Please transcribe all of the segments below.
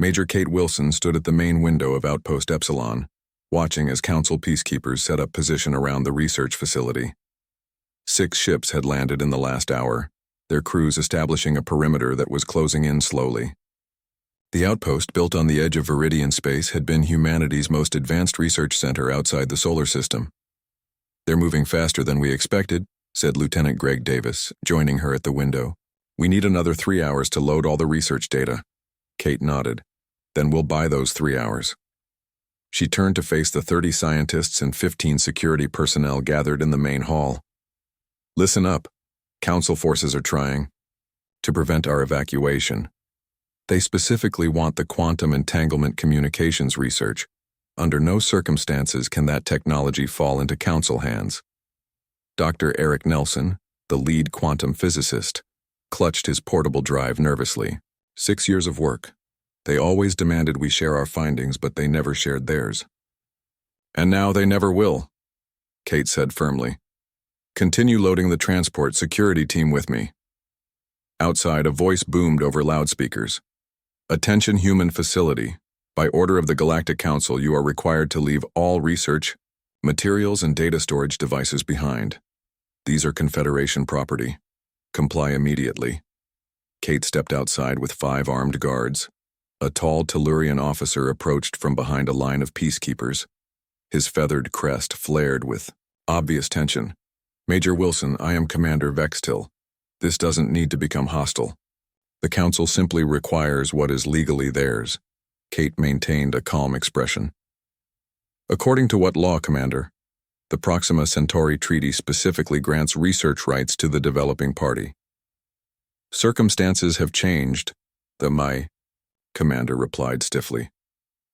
Major Kate Wilson stood at the main window of Outpost Epsilon, watching as Council peacekeepers set up position around the research facility. 6 ships had landed in the last hour, their crews establishing a perimeter that was closing in slowly. The outpost, built on the edge of Viridian space, had been humanity's most advanced research center outside the solar system. "They're moving faster than we expected," said Lieutenant Greg Davis, joining her at the window. "We need another 3 hours to load all the research data." Kate nodded. "Then we'll buy those 3 hours." She turned to face the 30 scientists and 15 security personnel gathered in the main hall. "Listen up. Council forces are trying to prevent our evacuation. They specifically want the quantum entanglement communications research. Under no circumstances can that technology fall into Council hands." Dr. Eric Nelson, the lead quantum physicist, clutched his portable drive nervously. 6 years of work. They always demanded we share our findings, but they never shared theirs. "And now they never will," Kate said firmly. "Continue loading the transport security team with me." Outside, a voice boomed over loudspeakers. "Attention human facility. By order of the Galactic Council, you are required to leave all research, materials, and data storage devices behind. These are Confederation property. Comply immediately." Kate stepped outside with 5 armed guards. A tall Tellurian officer approached from behind a line of peacekeepers. His feathered crest flared with obvious tension. "Major Wilson, I am Commander Vextil. This doesn't need to become hostile. The Council simply requires what is legally theirs." Kate maintained a calm expression. "According to what law, Commander?" "The Proxima Centauri Treaty specifically grants research rights to the developing party." "Circumstances have changed," my commander replied stiffly.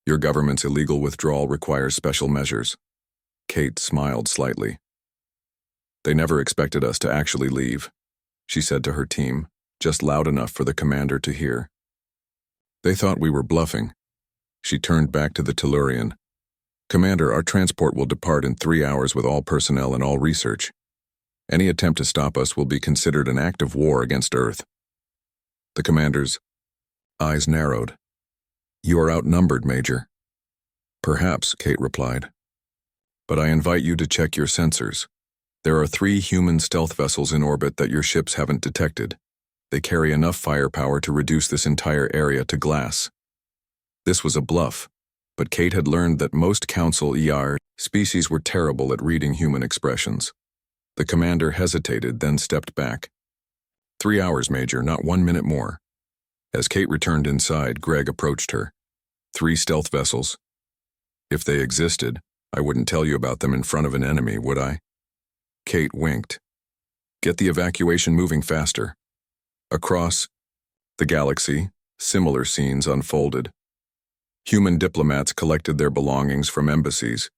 "Your government's illegal withdrawal requires special measures." Kate smiled slightly. "They never expected us to actually leave," she said to her team, just loud enough for the commander to hear. "They thought we were bluffing." She turned back to the Tellurian. "Commander, our transport will depart in 3 hours with all personnel and all research. Any attempt to stop us will be considered an act of war against Earth." The commander's eyes narrowed. "You are outnumbered, Major." "Perhaps," Kate replied. "But I invite you to check your sensors. There are 3 human stealth vessels in orbit that your ships haven't detected. They carry enough firepower to reduce this entire area to glass." This was a bluff, but Kate had learned that most Council species were terrible at reading human expressions. The commander hesitated, then stepped back. 3 hours, Major, not 1 minute more." As Kate returned inside, Greg approached her. 3 stealth vessels. "If they existed, I wouldn't tell you about them in front of an enemy, would I?" Kate winked. "Get the evacuation moving faster." Across the galaxy, similar scenes unfolded. Human diplomats collected their belongings from embassies.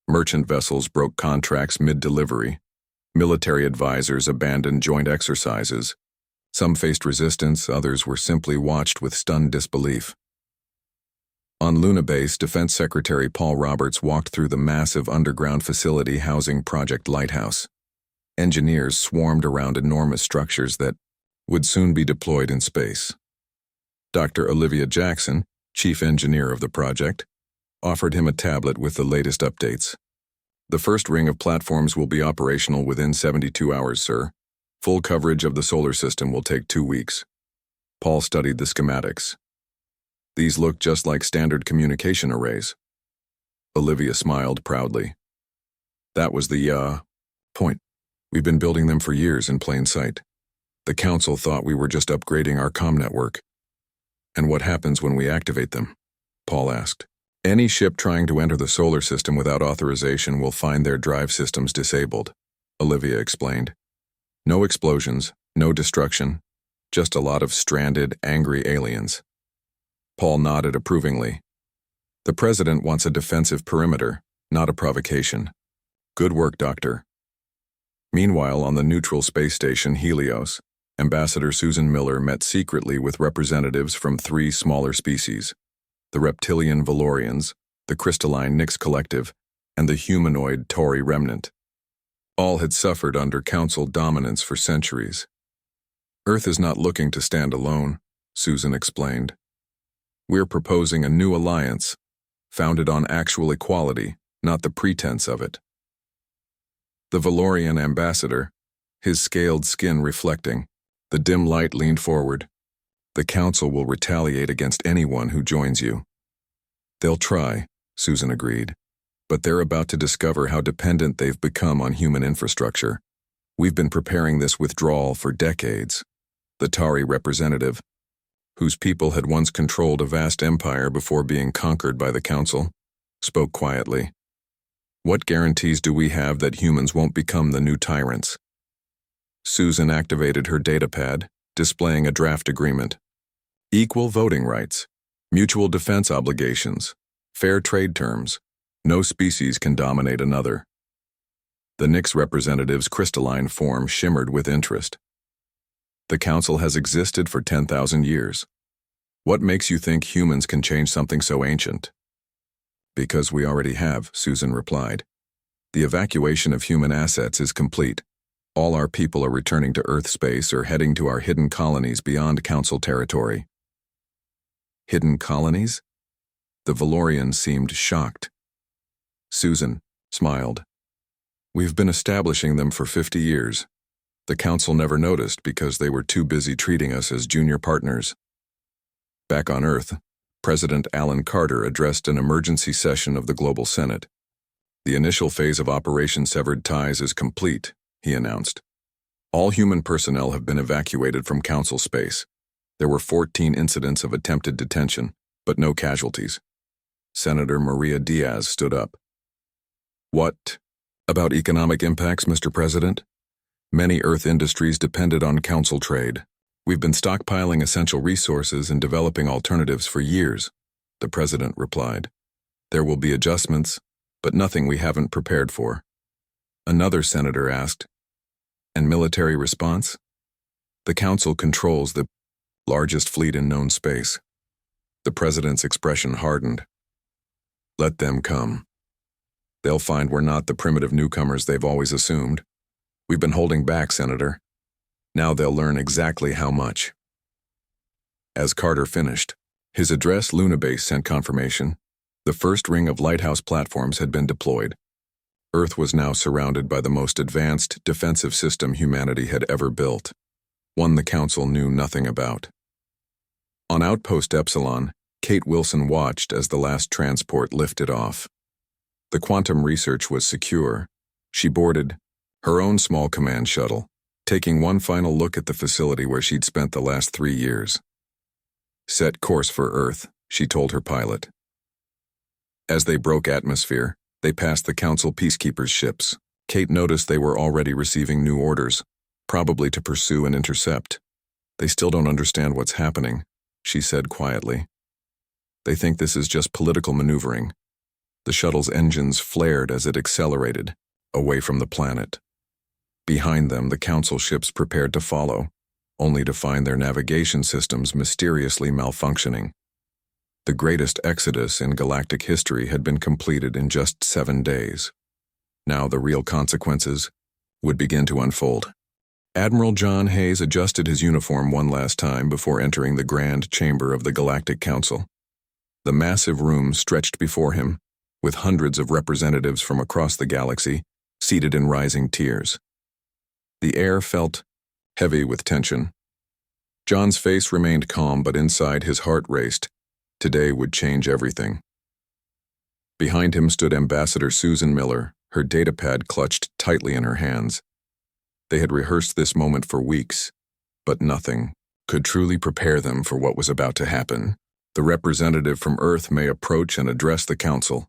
Merchant vessels broke contracts mid-delivery. Military advisors abandoned joint exercises. Some faced resistance, others were simply watched with stunned disbelief. On Luna Base, Defense Secretary Paul Roberts walked through the massive underground facility housing Project Lighthouse. Engineers swarmed around enormous structures that would soon be deployed in space. Dr. Olivia Jackson, chief engineer of the project, offered him a tablet with the latest updates. "The first ring of platforms will be operational within 72 hours, sir. Full coverage of the solar system will take 2 weeks." Paul studied the schematics. "These look just like standard communication arrays." Olivia smiled proudly. "That was the, point. We've been building them for years in plain sight. The Council thought we were just upgrading our comm network." "And what happens when we activate them?" Paul asked. "Any ship trying to enter the solar system without authorization will find their drive systems disabled," Olivia explained. "No explosions, no destruction, just a lot of stranded, angry aliens." Paul nodded approvingly. "The President wants a defensive perimeter, not a provocation." "Good work, Doctor." Meanwhile, on the neutral space station Helios, Ambassador Susan Miller met secretly with representatives from 3 smaller species: the reptilian Valorians, the crystalline Nyx Collective, and the humanoid Tauri remnant. All had suffered under Council dominance for centuries. "Earth is not looking to stand alone," Susan explained. We're proposing a new alliance, founded on actual equality, not the pretense of it. The Valorian ambassador, his scaled skin reflecting, the dim light leaned forward. The council will retaliate against anyone who joins you. They'll try, Susan agreed, but they're about to discover how dependent they've become on human infrastructure. We've been preparing this withdrawal for decades. The Tari representative, whose people had once controlled a vast empire before being conquered by the council, spoke quietly. What guarantees do we have that humans won't become the new tyrants? Susan activated her datapad, displaying a draft agreement. Equal voting rights, mutual defense obligations, fair trade terms. No species can dominate another. The Nyx representative's crystalline form shimmered with interest. The council has existed for 10,000 years. What makes you think humans can change something so ancient? Because we already have, Susan replied. The evacuation of human assets is complete. All our people are returning to Earth space or heading to our hidden colonies beyond council territory. Hidden colonies? The Valorian seemed shocked. Susan smiled. We've been establishing them for 50 years. The council never noticed because they were too busy treating us as junior partners. Back on Earth, President Alan Carter addressed an emergency session of the Global Senate. The initial phase of Operation Severed Ties is complete, he announced. All human personnel have been evacuated from council space. There were 14 incidents of attempted detention, but no casualties. Senator Maria Diaz stood up. What about economic impacts, Mr. President? Many Earth industries depended on council trade. We've been stockpiling essential resources and developing alternatives for years, the president replied. There will be adjustments, but nothing we haven't prepared for. Another senator asked, and military response? The council controls the largest fleet in known space. The president's expression hardened. Let them come. They'll find we're not the primitive newcomers they've always assumed. We've been holding back, Senator. Now they'll learn exactly how much. As Carter finished, his address Lunabase sent confirmation. The first ring of lighthouse platforms had been deployed. Earth was now surrounded by the most advanced defensive system humanity had ever built, one the Council knew nothing about. On Outpost Epsilon, Kate Wilson watched as the last transport lifted off. The quantum research was secure. She boarded her own small command shuttle, taking one final look at the facility where she'd spent the last 3 years. Set course for Earth, she told her pilot. As they broke atmosphere, they passed the Council peacekeepers' ships. Kate noticed they were already receiving new orders, probably to pursue and intercept. They still don't understand what's happening, she said quietly. They think this is just political maneuvering. The shuttle's engines flared as it accelerated, away from the planet. Behind them, the Council ships prepared to follow, only to find their navigation systems mysteriously malfunctioning. The greatest exodus in galactic history had been completed in just 7 days. Now the real consequences would begin to unfold. Admiral John Hayes adjusted his uniform one last time before entering the grand chamber of the Galactic Council. The massive room stretched before him, with hundreds of representatives from across the galaxy seated in rising tiers. The air felt heavy with tension. John's face remained calm, but inside his heart raced. Today would change everything. Behind him stood Ambassador Susan Miller, her datapad clutched tightly in her hands. They had rehearsed this moment for weeks, but nothing could truly prepare them for what was about to happen. The representative from Earth may approach and address the Council,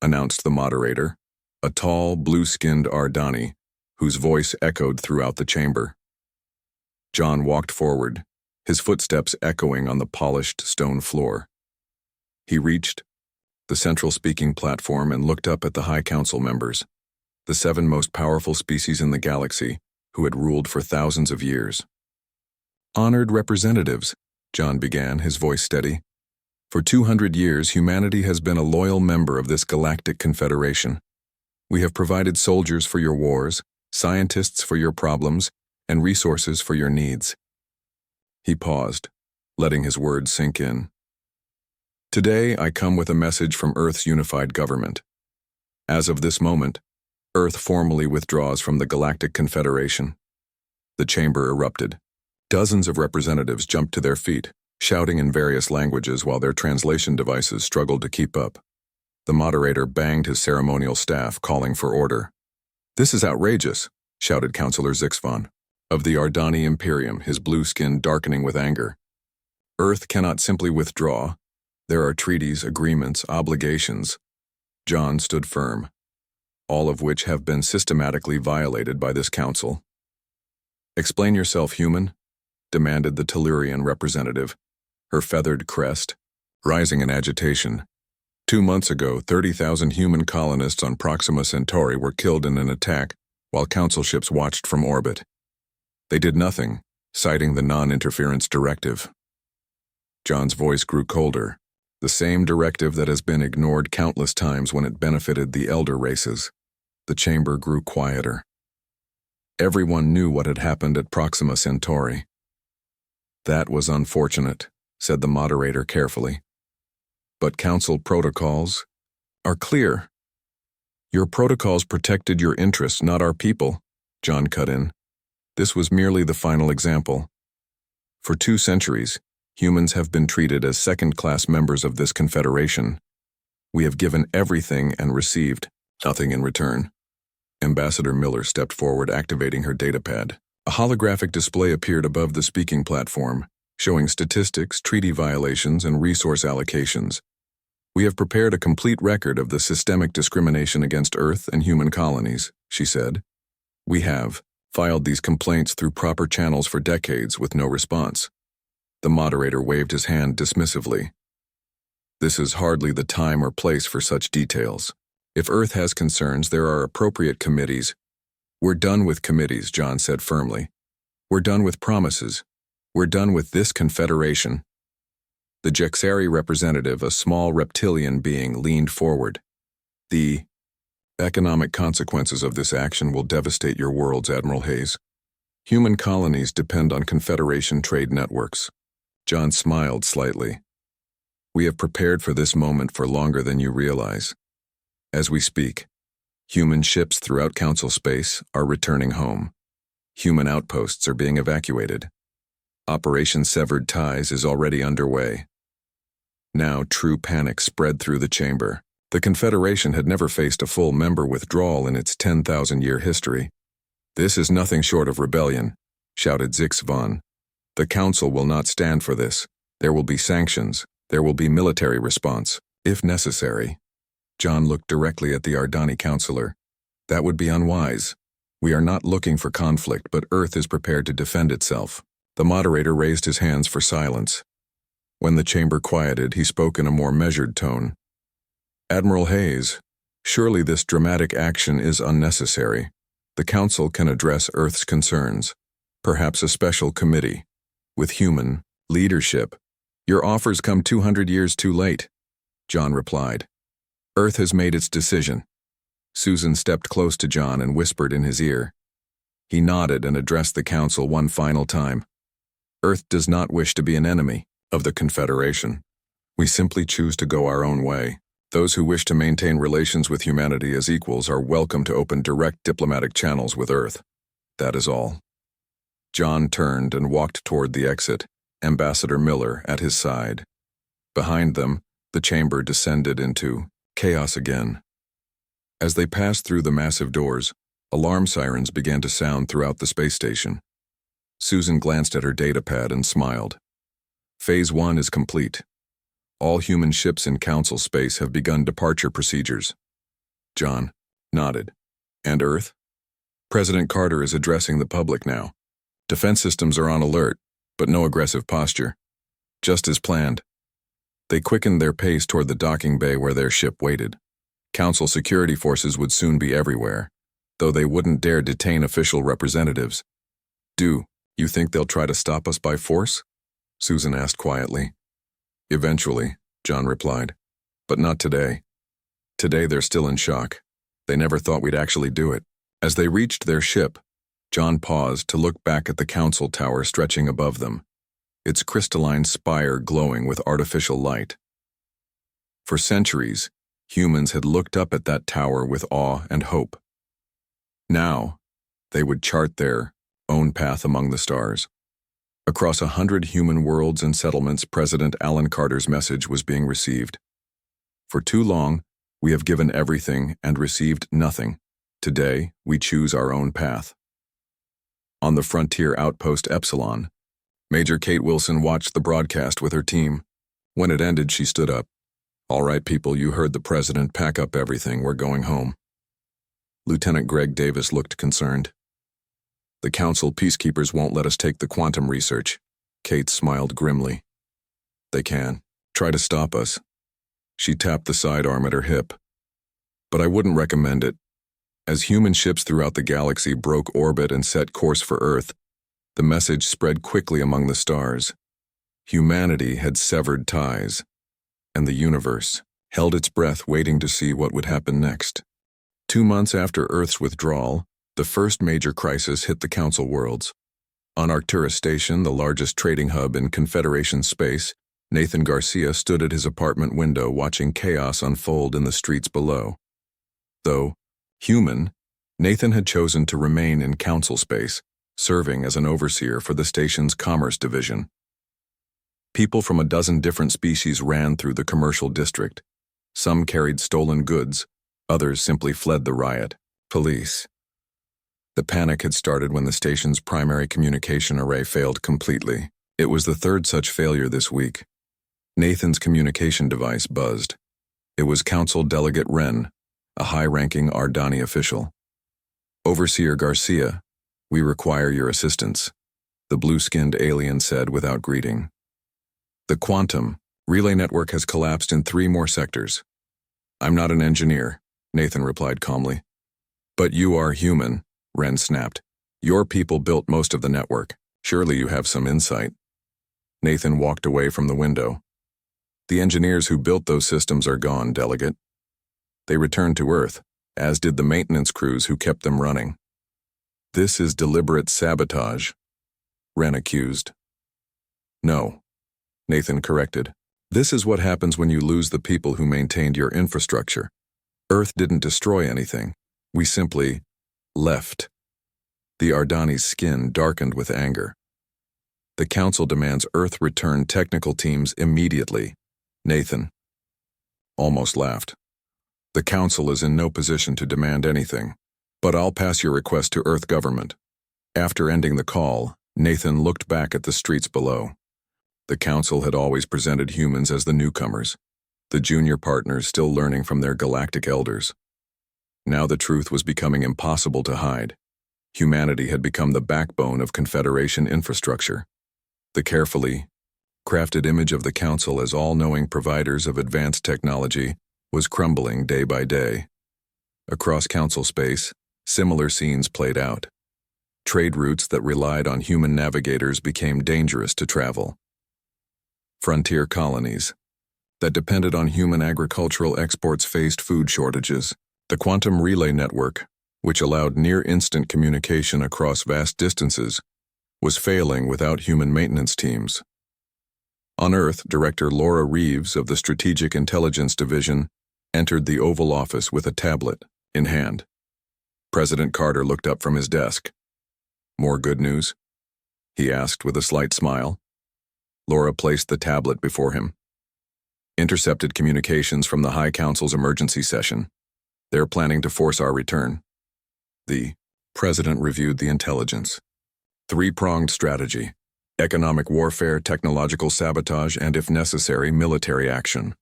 announced the moderator, a tall, blue-skinned Ardani, whose voice echoed throughout the chamber. John walked forward, his footsteps echoing on the polished stone floor. He reached the central speaking platform and looked up at the High Council members, the 7 most powerful species in the galaxy, who had ruled for thousands of years. Honored representatives, John began, his voice steady. For 200 years, humanity has been a loyal member of this galactic confederation. We have provided soldiers for your wars, scientists for your problems, and resources for your needs. He paused, letting his words sink in. Today, I come with a message from Earth's unified government. As of this moment, Earth formally withdraws from the Galactic Confederation. The chamber erupted. Dozens of representatives jumped to their feet, shouting in various languages while their translation devices struggled to keep up. The moderator banged his ceremonial staff, calling for order. "This is outrageous," shouted Councillor Zixvon, of the Ardani Imperium, his blue skin darkening with anger. "Earth cannot simply withdraw. There are treaties, agreements, obligations." John stood firm, all of which have been systematically violated by this council. "Explain yourself, human," demanded the Tellurian representative, her feathered crest rising in agitation. 2 months ago, 30,000 human colonists on Proxima Centauri were killed in an attack while council ships watched from orbit. They did nothing, citing the non-interference directive. John's voice grew colder, the same directive that has been ignored countless times when it benefited the elder races. The chamber grew quieter. Everyone knew what had happened at Proxima Centauri. "That was unfortunate," said the moderator carefully. "But council protocols are clear." "Your protocols protected your interests, not our people," John cut in. "This was merely the final example. For 2 centuries, humans have been treated as second-class members of this confederation. We have given everything and received nothing in return." Ambassador Miller stepped forward, activating her datapad. A holographic display appeared above the speaking platform, showing statistics, treaty violations, and resource allocations. "We have prepared a complete record of the systemic discrimination against Earth and human colonies," she said. "We have filed these complaints through proper channels for decades with no response." The moderator waved his hand dismissively. "This is hardly the time or place for such details. If Earth has concerns, there are appropriate committees." "We're done with committees," John said firmly. "We're done with promises. We're done with this confederation." The Jexari representative, a small reptilian being, leaned forward. "The economic consequences of this action will devastate your worlds, Admiral Hayes. Human colonies depend on Confederation trade networks." John smiled slightly. "We have prepared for this moment for longer than you realize. As we speak, human ships throughout Council space are returning home. Human outposts are being evacuated. Operation Severed Ties is already underway." Now true panic spread through the chamber. The Confederation had never faced a full member withdrawal in its 10,000-year history. "This is nothing short of rebellion," shouted Zixvon. "The Council will not stand for this. There will be sanctions. There will be military response, if necessary." John looked directly at the Ardani counselor. "That would be unwise. We are not looking for conflict, but Earth is prepared to defend itself." The moderator raised his hands for silence. When the chamber quieted, he spoke in a more measured tone. "Admiral Hayes, surely this dramatic action is unnecessary. The Council can address Earth's concerns, perhaps a special committee, with human leadership." "Your offers come 200 years too late," John replied. "Earth has made its decision." Susan stepped close to John and whispered in his ear. He nodded and addressed the Council one final time. "Earth does not wish to be an enemy of the Confederation. We simply choose to go our own way. Those who wish to maintain relations with humanity as equals are welcome to open direct diplomatic channels with Earth. That is all." John turned and walked toward the exit, Ambassador Miller at his side. Behind them, the chamber descended into chaos again. As they passed through the massive doors, alarm sirens began to sound throughout the space station. Susan glanced at her datapad and smiled. "Phase 1 is complete. All human ships in Council space have begun departure procedures." John nodded. "And Earth?" "President Carter is addressing the public now. Defense systems are on alert, but no aggressive posture. Just as planned." They quickened their pace toward the docking bay where their ship waited. Council security forces would soon be everywhere, though they wouldn't dare detain official representatives. "Do you think they'll try to stop us by force?" Susan asked quietly. "Eventually," John replied. "But not today. Today they're still in shock. They never thought we'd actually do it." As they reached their ship, John paused to look back at the Council Tower stretching above them, its crystalline spire glowing with artificial light. For centuries, humans had looked up at that tower with awe and hope. Now, they would chart their own path among the stars. Across 100 human worlds and settlements, President Alan Carter's message was being received. For too long, we have given everything and received nothing. Today, we choose our own path. On the frontier outpost Epsilon, Major Kate Wilson watched the broadcast with her team. When it ended, she stood up. "All right, people, you heard the president. Pack up everything. We're going home." Lieutenant Greg Davis looked concerned. "The council peacekeepers won't let us take the quantum research." Kate smiled grimly. "They can. Try to stop us." She tapped the sidearm at her hip. "But I wouldn't recommend it. As human ships throughout the galaxy broke orbit and set course for Earth, the message spread quickly among the stars. Humanity had severed ties, and the universe held its breath waiting to see what would happen next. 2 months after Earth's withdrawal, the first major crisis hit the Council worlds. On Arcturus Station, the largest trading hub in Confederation space, Nathan Garcia stood at his apartment window watching chaos unfold in the streets below. Though human, Nathan had chosen to remain in Council space, serving as an overseer for the station's commerce division. People from a dozen different species ran through the commercial district. Some carried stolen goods, others simply fled the riot. Police. The panic had started when the station's primary communication array failed completely. It was the third such failure this week. Nathan's communication device buzzed. It was Council Delegate Wren, a high-ranking Ardani official. "Overseer Garcia, we require your assistance," the blue-skinned alien said without greeting. "The quantum relay network has collapsed in 3 more sectors." "I'm not an engineer," Nathan replied calmly. "But you are human," Wren snapped. "Your people built most of the network. Surely you have some insight." Nathan walked away from the window. "The engineers who built those systems are gone, Delegate. They returned to Earth, as did the maintenance crews who kept them running." "This is deliberate sabotage," Wren accused. "No," Nathan corrected. "This is what happens when you lose the people who maintained your infrastructure. Earth didn't destroy anything. We simply left." The Ardani's skin darkened with anger. "The Council demands Earth return technical teams immediately." Nathan almost laughed. "The Council is in no position to demand anything, but I'll pass your request to Earth government." After ending the call, Nathan looked back at the streets below. The Council had always presented humans as the newcomers, the junior partners still learning from their galactic elders. Now the truth was becoming impossible to hide. Humanity had become the backbone of Confederation infrastructure. The carefully crafted image of the Council as all-knowing providers of advanced technology was crumbling day by day. Across Council space, similar scenes played out. Trade routes that relied on human navigators became dangerous to travel. Frontier colonies that depended on human agricultural exports faced food shortages. The quantum relay network, which allowed near-instant communication across vast distances, was failing without human maintenance teams. On Earth, Director Laura Reeves of the Strategic Intelligence Division entered the Oval Office with a tablet in hand. President Carter looked up from his desk. "More good news?" he asked with a slight smile. Laura placed the tablet before him. "Intercepted communications from the High Council's emergency session. They're planning to force our return." The president reviewed the intelligence. 3-pronged strategy: economic warfare, technological sabotage, and, if necessary, military action.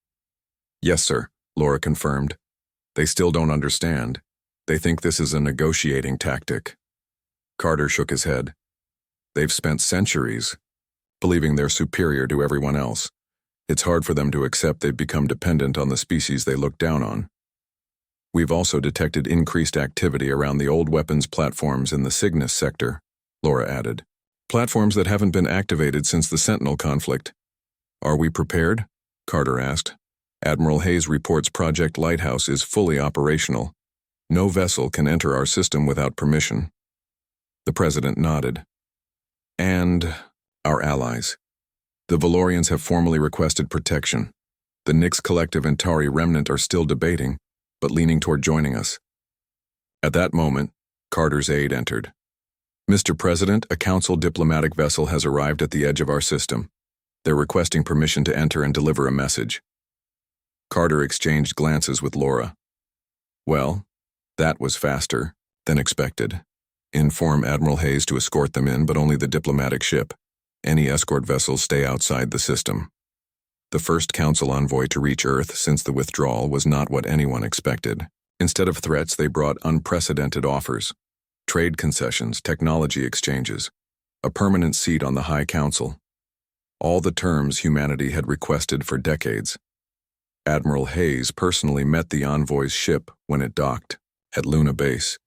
"Yes, sir," Laura confirmed. "They still don't understand. They think this is a negotiating tactic." Carter shook his head. "They've spent centuries believing they're superior to everyone else. It's hard for them to accept they've become dependent on the species they look down on." "We've also detected increased activity around the old weapons platforms in the Cygnus sector," Laura added. "Platforms that haven't been activated since the Sentinel conflict." "Are we prepared?" Carter asked. "Admiral Hayes reports Project Lighthouse is fully operational. No vessel can enter our system without permission." The president nodded. "And our allies. The Valorians have formally requested protection. The Nix Collective and Tari Remnant are still debating, but leaning toward joining us. At that moment, Carter's aide entered. Mr. President, a council diplomatic vessel has arrived at the edge of our system. They're requesting permission to enter and deliver a message. Carter exchanged glances with Laura. Well, that was faster than expected. Inform Admiral Hayes to escort them in, but only the diplomatic ship. Any escort vessels stay outside the system. The first council envoy to reach Earth since the withdrawal was not what anyone expected. Instead of threats, they brought unprecedented offers. Trade concessions, technology exchanges, a permanent seat on the High Council. All the terms humanity had requested for decades. Admiral Hayes personally met the envoy's ship when it docked at Luna Base.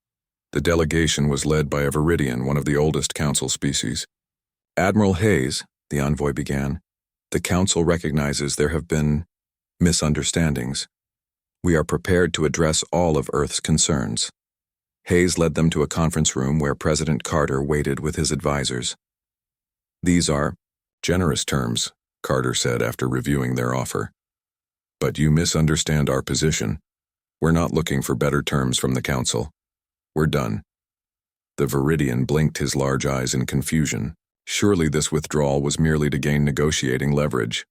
The delegation was led by a Viridian, one of the oldest council species. Admiral Hayes, the envoy began, the council recognizes there have been misunderstandings. We are prepared to address all of Earth's concerns. Hayes led them to a conference room where President Carter waited with his advisors. These are generous terms, Carter said after reviewing their offer. But you misunderstand our position. We're not looking for better terms from the council. We're done. The Viridian blinked his large eyes in confusion. Surely this withdrawal was merely to gain negotiating leverage.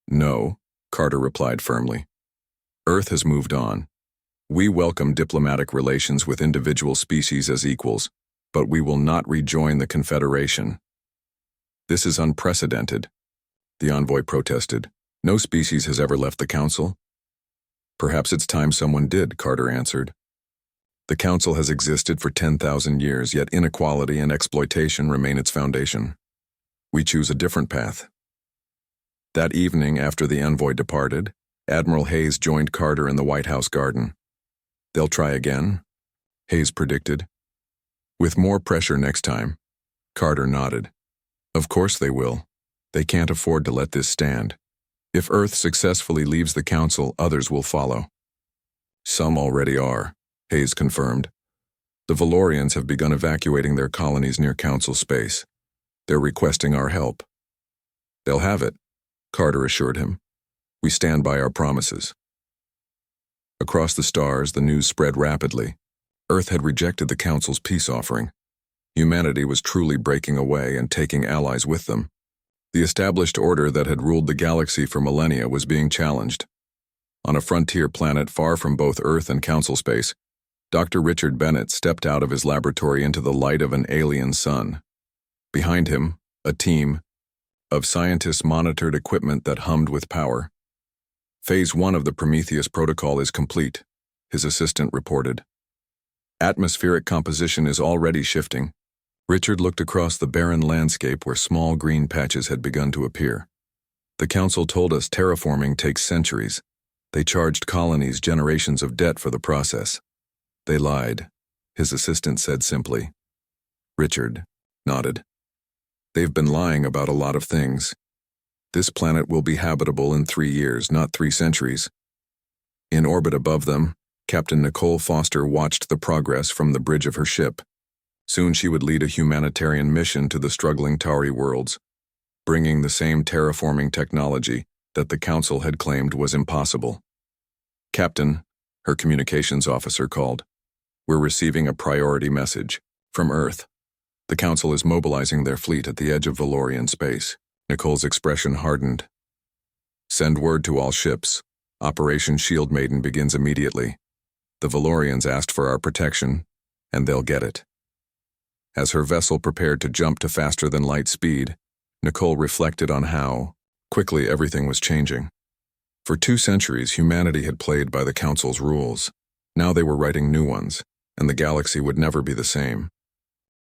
No, Carter replied firmly. Earth has moved on. We welcome diplomatic relations with individual species as equals, but we will not rejoin the Confederation. This is unprecedented, the envoy protested. No species has ever left the Council. Perhaps it's time someone did, Carter answered. The Council has existed for 10,000 years, yet inequality and exploitation remain its foundation. We choose a different path. That evening, after the envoy departed, Admiral Hayes joined Carter in the White House garden. They'll try again, Hayes predicted. With more pressure next time, Carter nodded. Of course they will. They can't afford to let this stand. If Earth successfully leaves the Council, others will follow. Some already are, Hayes confirmed. The Valorians have begun evacuating their colonies near Council space. They're requesting our help. They'll have it, Carter assured him. We stand by our promises. Across the stars, the news spread rapidly. Earth had rejected the Council's peace offering. Humanity was truly breaking away and taking allies with them. The established order that had ruled the galaxy for millennia was being challenged. On a frontier planet far from both Earth and Council space, Dr. Richard Bennett stepped out of his laboratory into the light of an alien sun. Behind him, a team of scientists monitored equipment that hummed with power. Phase 1 of the Prometheus protocol is complete, his assistant reported. Atmospheric composition is already shifting. Richard looked across the barren landscape where small green patches had begun to appear. The Council told us terraforming takes centuries. They charged colonies generations of debt for the process. They lied, his assistant said simply. Richard nodded. They've been lying about a lot of things. This planet will be habitable in 3 years, not 3 centuries. In orbit above them, Captain Nicole Foster watched the progress from the bridge of her ship. Soon she would lead a humanitarian mission to the struggling Tari worlds, bringing the same terraforming technology that the Council had claimed was impossible. Captain, her communications officer called. We're receiving a priority message from Earth. The Council is mobilizing their fleet at the edge of Valorian space. Nicole's expression hardened. Send word to all ships. Operation Shield Maiden begins immediately. The Valorians asked for our protection, and they'll get it. As her vessel prepared to jump to faster-than-light speed, Nicole reflected on how quickly everything was changing. For 2 centuries, humanity had played by the Council's rules. Now they were writing new ones, and the galaxy would never be the same.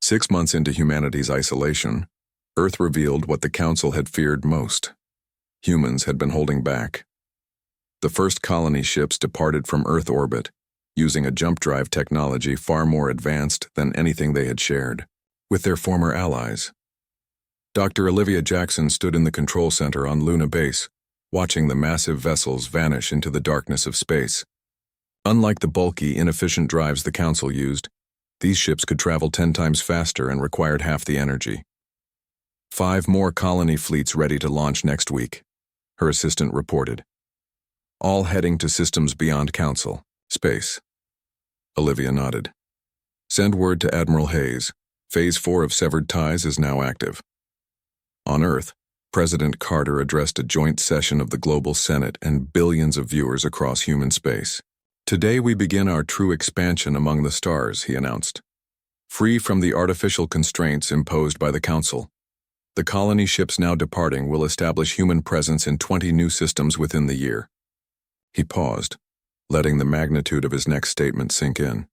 6 months into humanity's isolation, Earth revealed what the Council had feared most. Humans had been holding back. The first colony ships departed from Earth orbit, using a jump drive technology far more advanced than anything they had shared with their former allies. Dr. Olivia Jackson stood in the control center on Luna Base, watching the massive vessels vanish into the darkness of space. Unlike the bulky, inefficient drives the Council used, these ships could travel 10 times faster and required half the energy. 5 more colony fleets ready to launch next week, her assistant reported. All heading to systems beyond Council. Space. Olivia nodded. Send word to Admiral Hayes. Phase 4 of Severed Ties is now active. On Earth, President Carter addressed a joint session of the Global Senate and billions of viewers across human space. Today we begin our true expansion among the stars, he announced. Free from the artificial constraints imposed by the Council. The colony ships now departing will establish human presence in 20 new systems within the year. He paused, letting the magnitude of his next statement sink in.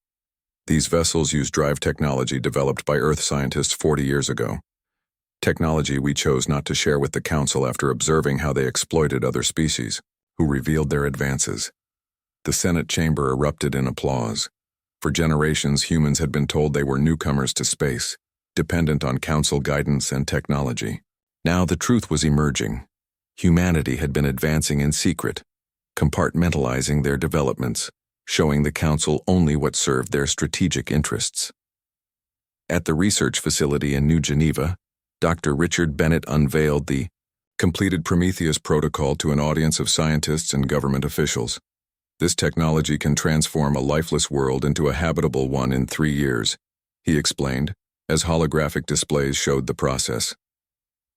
These vessels use drive technology developed by Earth scientists 40 years ago. Technology we chose not to share with the Council after observing how they exploited other species, who revealed their advances. The Senate chamber erupted in applause. For generations, humans had been told they were newcomers to space, dependent on Council guidance and technology. Now the truth was emerging. Humanity had been advancing in secret, compartmentalizing their developments, showing the Council only what served their strategic interests. At the research facility in New Geneva, Dr. Richard Bennett unveiled the completed Prometheus protocol to an audience of scientists and government officials. This technology can transform a lifeless world into a habitable one in 3 years, he explained, as holographic displays showed the process.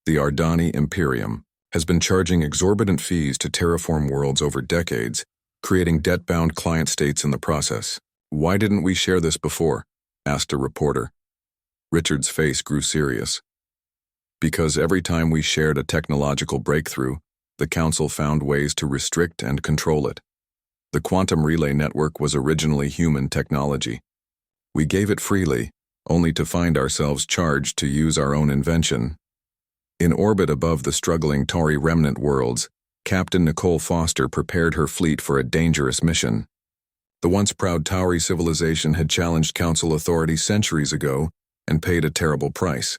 The Ardani Imperium has been charging exorbitant fees to terraform worlds over decades, creating debt-bound client states in the process. Why didn't we share this before? Asked a reporter. Richard's face grew serious. Because every time we shared a technological breakthrough, the Council found ways to restrict and control it. The quantum relay network was originally human technology. We gave it freely, only to find ourselves charged to use our own invention. In orbit above the struggling Tauri remnant worlds, Captain Nicole Foster prepared her fleet for a dangerous mission. The once proud Tauri civilization had challenged Council authority centuries ago and paid a terrible price.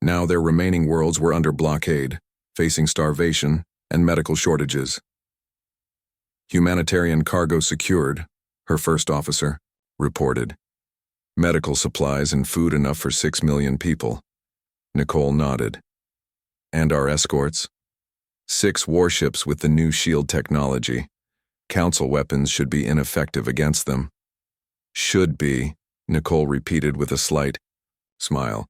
Now their remaining worlds were under blockade, facing starvation and medical shortages. Humanitarian cargo secured, her first officer reported. Medical supplies and food enough for 6 million people. Nicole nodded. And our escorts? 6 warships with the new shield technology. Council weapons should be ineffective against them. Should be, Nicole repeated with a slight smile.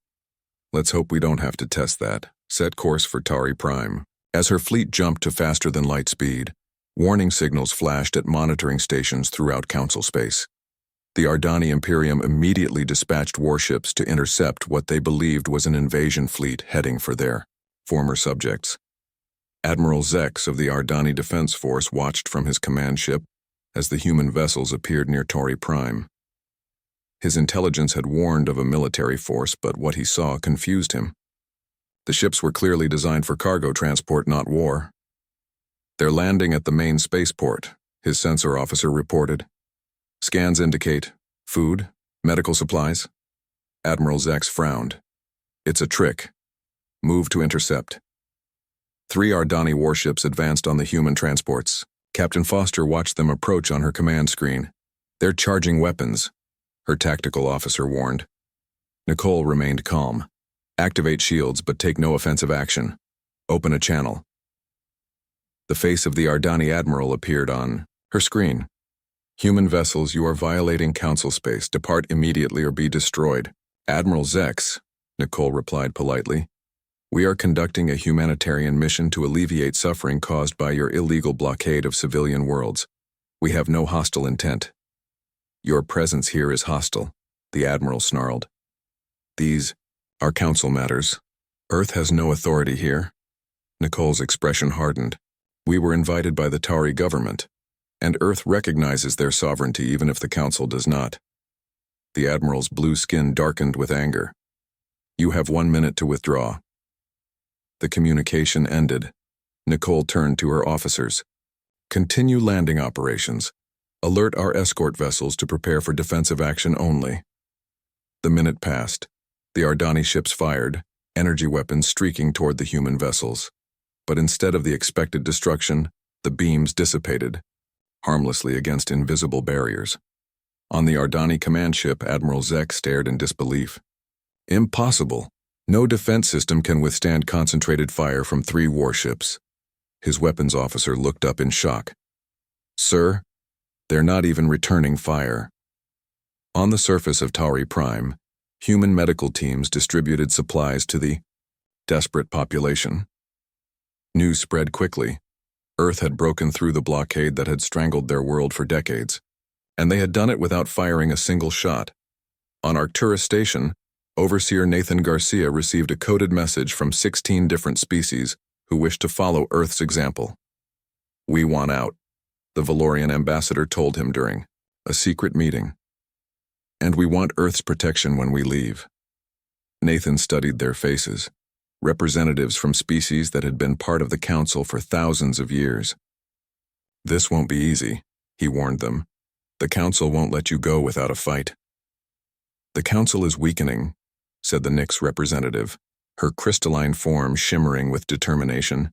Let's hope we don't have to test that. Set course for Tauri Prime. As her fleet jumped to faster than light speed, warning signals flashed at monitoring stations throughout Council space. The Ardani Imperium immediately dispatched warships to intercept what they believed was an invasion fleet heading for their former subjects. Admiral Zex of the Ardani Defense Force watched from his command ship as the human vessels appeared near Tauri Prime. His intelligence had warned of a military force, but what he saw confused him. The ships were clearly designed for cargo transport, not war. They're landing at the main spaceport, his sensor officer reported. Scans indicate food, medical supplies. Admiral Zex frowned. It's a trick. Move to intercept. 3 Ardani warships advanced on the human transports. Captain Foster watched them approach on her command screen. They're charging weapons, her tactical officer warned. Nicole remained calm. Activate shields, but take no offensive action. Open a channel. The face of the Ardani admiral appeared on her screen. Human vessels, you are violating Council space. Depart immediately or be destroyed. Admiral Zex, Nicole replied politely. We are conducting a humanitarian mission to alleviate suffering caused by your illegal blockade of civilian worlds. We have no hostile intent. Your presence here is hostile, the Admiral snarled. These are Council matters. Earth has no authority here. Nicole's expression hardened. We were invited by the Tauri government, and Earth recognizes their sovereignty even if the Council does not. The Admiral's blue skin darkened with anger. You have 1 minute to withdraw. The communication ended. Nicole turned to her officers. Continue landing operations. Alert our escort vessels to prepare for defensive action only. The minute passed. The Ardani ships fired, energy weapons streaking toward the human vessels. But instead of the expected destruction, the beams dissipated, harmlessly against invisible barriers. On the Ardani command ship, Admiral Zex stared in disbelief. Impossible. No defense system can withstand concentrated fire from 3 warships. His weapons officer looked up in shock. "Sir, they're not even returning fire." On the surface of Tauri Prime, human medical teams distributed supplies to the desperate population. News spread quickly. Earth had broken through the blockade that had strangled their world for decades, and they had done it without firing a single shot. On Arcturus Station, Overseer Nathan Garcia received a coded message from 16 different species who wished to follow Earth's example. "We want out," the Valorian ambassador told him during a secret meeting. "And we want Earth's protection when we leave." Nathan studied their faces, representatives from species that had been part of the Council for thousands of years. "This won't be easy," he warned them. "The Council won't let you go without a fight." "The Council is weakening," said the Nyx representative, her crystalline form shimmering with determination.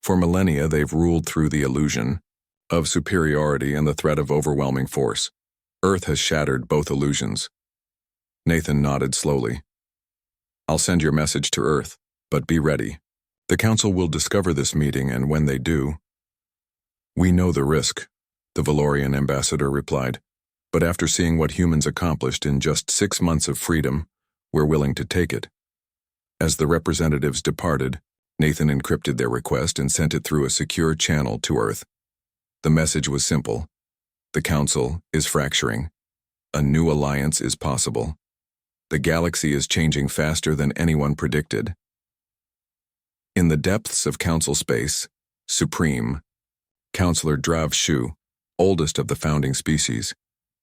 "For millennia they've ruled through the illusion of superiority and the threat of overwhelming force. Earth has shattered both illusions." Nathan nodded slowly. "I'll send your message to Earth, but be ready. The Council will discover this meeting, and when they do—" "We know the risk," the Valorian ambassador replied, "but after seeing what humans accomplished in just 6 months of freedom, we're willing to take it." As the representatives departed, Nathan encrypted their request and sent it through a secure channel to Earth. The message was simple. The Council is fracturing. A new alliance is possible. The galaxy is changing faster than anyone predicted. In the depths of Council space, Supreme, Counselor Drav Shu, oldest of the founding species,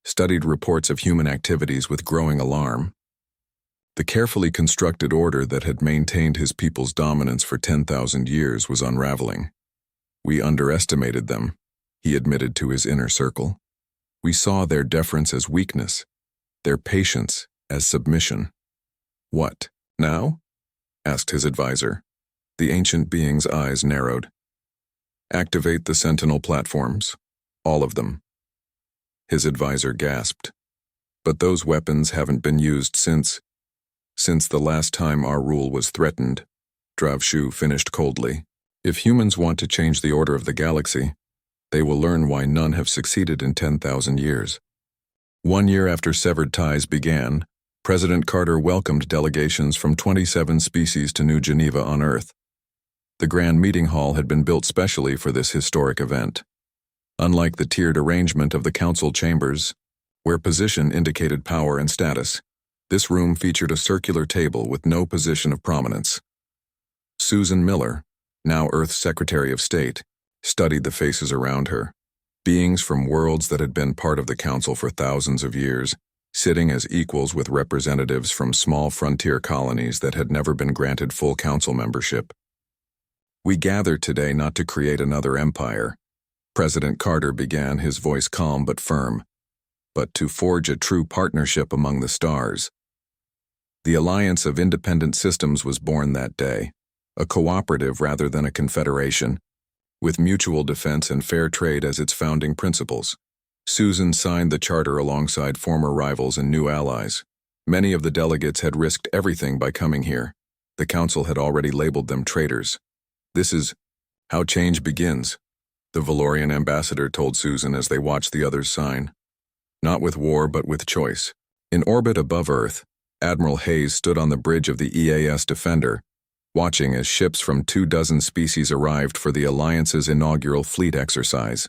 studied reports of human activities with growing alarm. The carefully constructed order that had maintained his people's dominance for 10,000 years was unraveling. "We underestimated them," he admitted to his inner circle. "We saw their deference as weakness, their patience as submission." "What, now?" asked his advisor. The ancient being's eyes narrowed. "Activate the Sentinel platforms, all of them." His advisor gasped. "But those weapons haven't been used since the last time our rule was threatened," Drav Shu finished coldly. "If humans want to change the order of the galaxy, they will learn why none have succeeded in 10,000 years. 1 year after severed ties began, President Carter welcomed delegations from 27 species to New Geneva on Earth. The Grand Meeting Hall had been built specially for this historic event. Unlike the tiered arrangement of the council chambers, where position indicated power and status, this room featured a circular table with no position of prominence. Susan Miller, now Earth's Secretary of State, studied the faces around her, beings from worlds that had been part of the council for thousands of years, sitting as equals with representatives from small frontier colonies that had never been granted full council membership. "We gather today not to create another empire," President Carter began, his voice calm but firm, "but to forge a true partnership among the stars." The Alliance of Independent Systems was born that day, a cooperative rather than a confederation, with mutual defense and fair trade as its founding principles. Susan signed the charter alongside former rivals and new allies. Many of the delegates had risked everything by coming here. The council had already labeled them traitors. "This is how change begins," the Valorian ambassador told Susan as they watched the others sign. "Not with war, but with choice." In orbit above Earth, Admiral Hayes stood on the bridge of the EAS Defender, watching as ships from 24 species arrived for the Alliance's inaugural fleet exercise.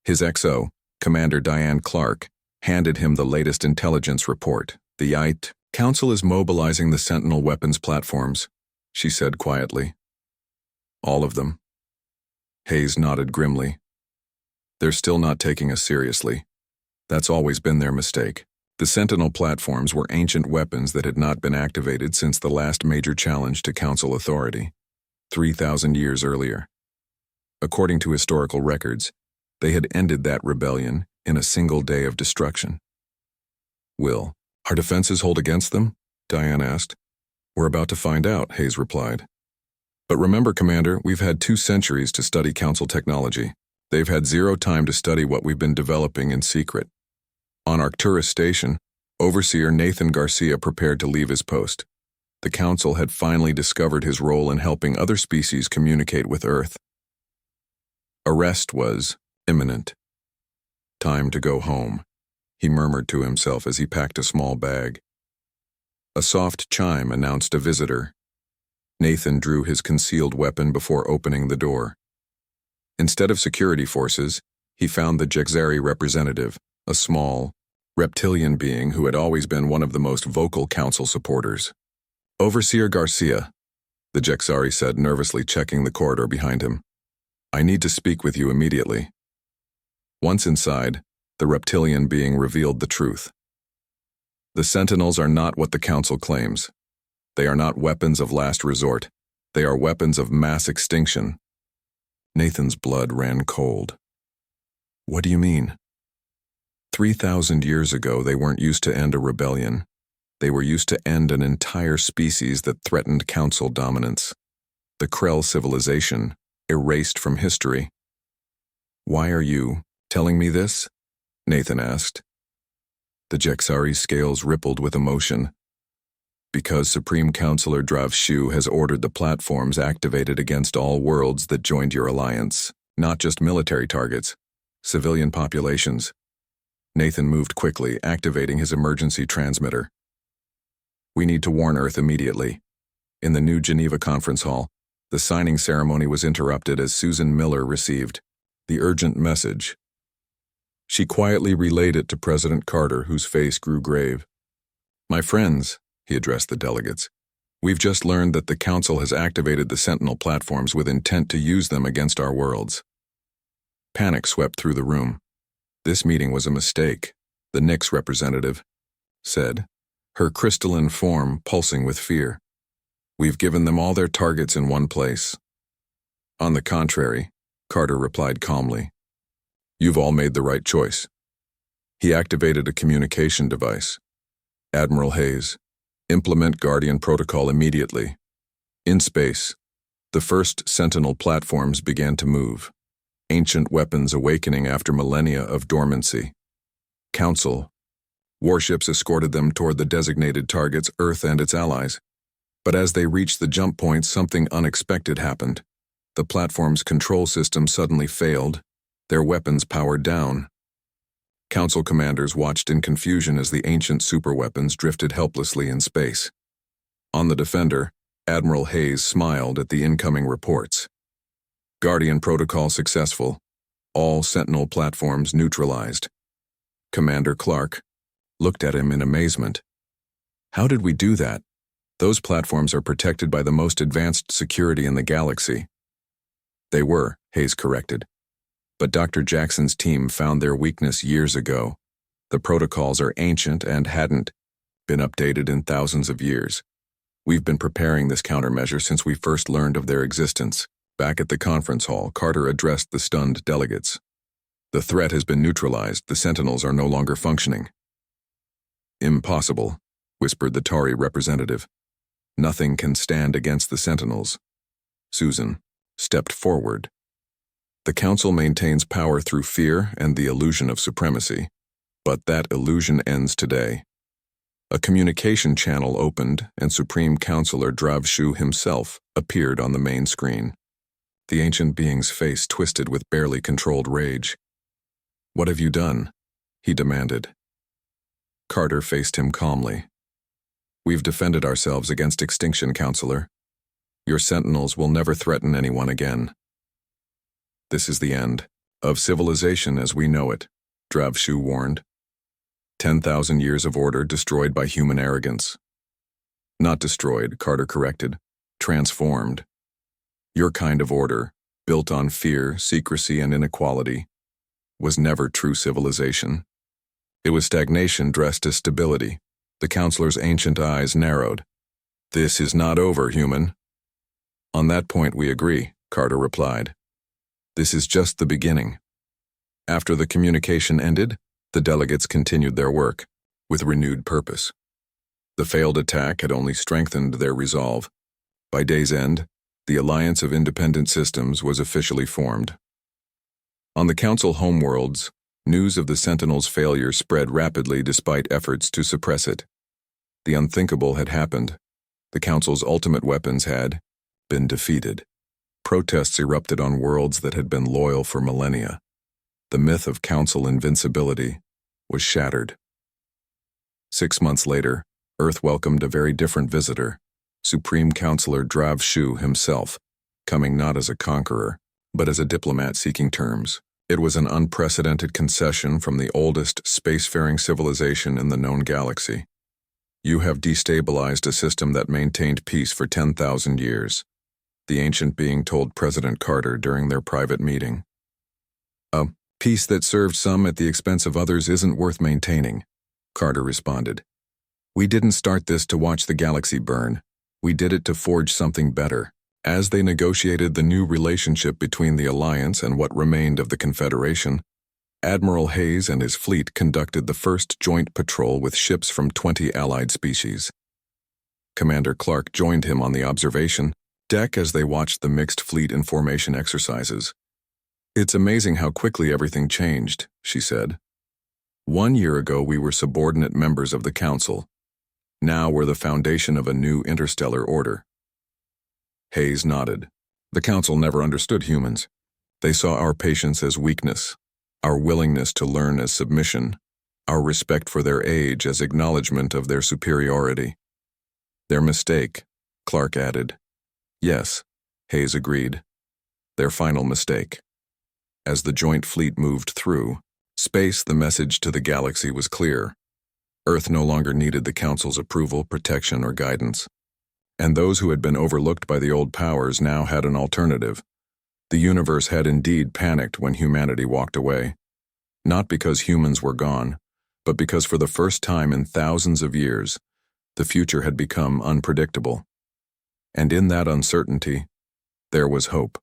His XO, Commander Diane Clark, handed him the latest intelligence report. "The IT Council is mobilizing the Sentinel weapons platforms," she said quietly. "All of them?" Hayes nodded grimly. "They're still not taking us seriously. That's always been their mistake. The Sentinel platforms were ancient weapons that had not been activated since the last major challenge to Council authority, 3,000 years earlier. According to historical records, they had ended that rebellion in a single day of destruction. "Will our defenses hold against them?" Diane asked. "We're about to find out," Hayes replied. "But remember, Commander, we've had 2 centuries to study Council technology. They've had 0 time to study what we've been developing in secret." On Arcturus Station, Overseer Nathan Garcia prepared to leave his post. The Council had finally discovered his role in helping other species communicate with Earth. Arrest was imminent. Time to go home, he murmured to himself as he packed a small bag. A soft chime announced a visitor. Nathan drew his concealed weapon before opening the door. Instead of security forces, he found the Jexari representative, a small, reptilian being who had always been one of the most vocal council supporters. "Overseer Garcia," the Jexari said, nervously checking the corridor behind him. "I need to speak with you immediately." Once inside, the reptilian being revealed the truth. The Sentinels are not what the Council claims. They are not weapons of last resort. They are weapons of mass extinction. Nathan's blood ran cold. "What do you mean?" 3,000 years ago, they weren't used to end a rebellion. They were used to end an entire species that threatened Council dominance. The Krell civilization, erased from history. "Why are you telling me this?" Nathan asked. The Jexari's scales rippled with emotion. "Because Supreme Counselor Drav Shu has ordered the platforms activated against all worlds that joined your alliance, not just military targets, civilian populations." Nathan moved quickly, activating his emergency transmitter. "We need to warn Earth immediately." In the New Geneva conference hall, the signing ceremony was interrupted as Susan Miller received the urgent message. She quietly relayed it to President Carter, whose face grew grave. "My friends," he addressed the delegates, "we've just learned that the Council has activated the Sentinel platforms with intent to use them against our worlds." Panic swept through the room. "This meeting was a mistake," the Nyx representative said, her crystalline form pulsing with fear. "We've given them all their targets in one place." "On the contrary," Carter replied calmly, "you've all made the right choice." He activated a communication device. "Admiral Hayes, implement Guardian Protocol immediately." In space, the first Sentinel platforms began to move, ancient weapons awakening after millennia of dormancy. Council warships escorted them toward the designated targets, Earth and its allies. But as they reached the jump points, something unexpected happened. The platform's control system suddenly failed, their weapons powered down. Council commanders watched in confusion as the ancient superweapons drifted helplessly in space. On the Defender, Admiral Hayes smiled at the incoming reports. "Guardian Protocol successful. All Sentinel platforms neutralized." Commander Clark looked at him in amazement. "How did we do that? Those platforms are protected by the most advanced security in the galaxy." "They were," Hayes corrected. "But Dr. Jackson's team found their weakness years ago. The protocols are ancient and hadn't been updated in thousands of years. We've been preparing this countermeasure since we first learned of their existence." Back at the conference hall, Carter addressed the stunned delegates. "The threat has been neutralized. The Sentinels are no longer functioning." "Impossible," whispered the Tari representative. "Nothing can stand against the Sentinels." Susan stepped forward. "The Council maintains power through fear and the illusion of supremacy, but that illusion ends today." A communication channel opened, and Supreme Counselor Drav Shu himself appeared on the main screen. The ancient being's face twisted with barely controlled rage. "What have you done?" he demanded. Carter faced him calmly. "We've defended ourselves against extinction, Counselor. Your Sentinels will never threaten anyone again." "This is the end of civilization as we know it," Drav Shu warned. 10,000 years of order destroyed by human arrogance." "Not destroyed," Carter corrected. "Transformed. Your kind of order, built on fear, secrecy, and inequality, was never true civilization. It was stagnation dressed as stability." The Counselor's ancient eyes narrowed. "This is not over, human." "On that point we agree," Carter replied. "This is just the beginning." After the communication ended, the delegates continued their work, with renewed purpose. The failed attack had only strengthened their resolve. By day's end, the Alliance of Independent Systems was officially formed. On the Council homeworlds, news of the Sentinels' failure spread rapidly despite efforts to suppress it. The unthinkable had happened. The Council's ultimate weapons had been defeated. Protests erupted on worlds that had been loyal for millennia. The myth of Council invincibility was shattered. 6 months later, Earth welcomed a very different visitor, Supreme Counselor Drav Shu himself, coming not as a conqueror, but as a diplomat seeking terms. It was an unprecedented concession from the oldest spacefaring civilization in the known galaxy. You have destabilized a system that maintained peace for 10,000 years, the ancient being told President Carter during their private meeting. A peace that served some at the expense of others isn't worth maintaining, Carter responded. We didn't start this to watch the galaxy burn. We did it to forge something better. As they negotiated the new relationship between the Alliance and what remained of the Confederation, Admiral Hayes and his fleet conducted the first joint patrol with ships from 20 allied species. Commander Clark joined him on the observation deck as they watched the mixed fleet in formation exercises. It's amazing how quickly everything changed, she said. 1 year ago we were subordinate members of the Council. Now we're the foundation of a new interstellar order. Hayes nodded. The Council never understood humans. They saw our patience as weakness, our willingness to learn as submission, our respect for their age as acknowledgement of their superiority. Their mistake, Clark added. Yes, Hayes agreed. Their final mistake. As the joint fleet moved through space, the message to the galaxy was clear. Earth no longer needed the Council's approval, protection, or guidance. And those who had been overlooked by the old powers now had an alternative. The universe had indeed panicked when humanity walked away. Not because humans were gone, but because for the first time in thousands of years, the future had become unpredictable. And in that uncertainty, there was hope.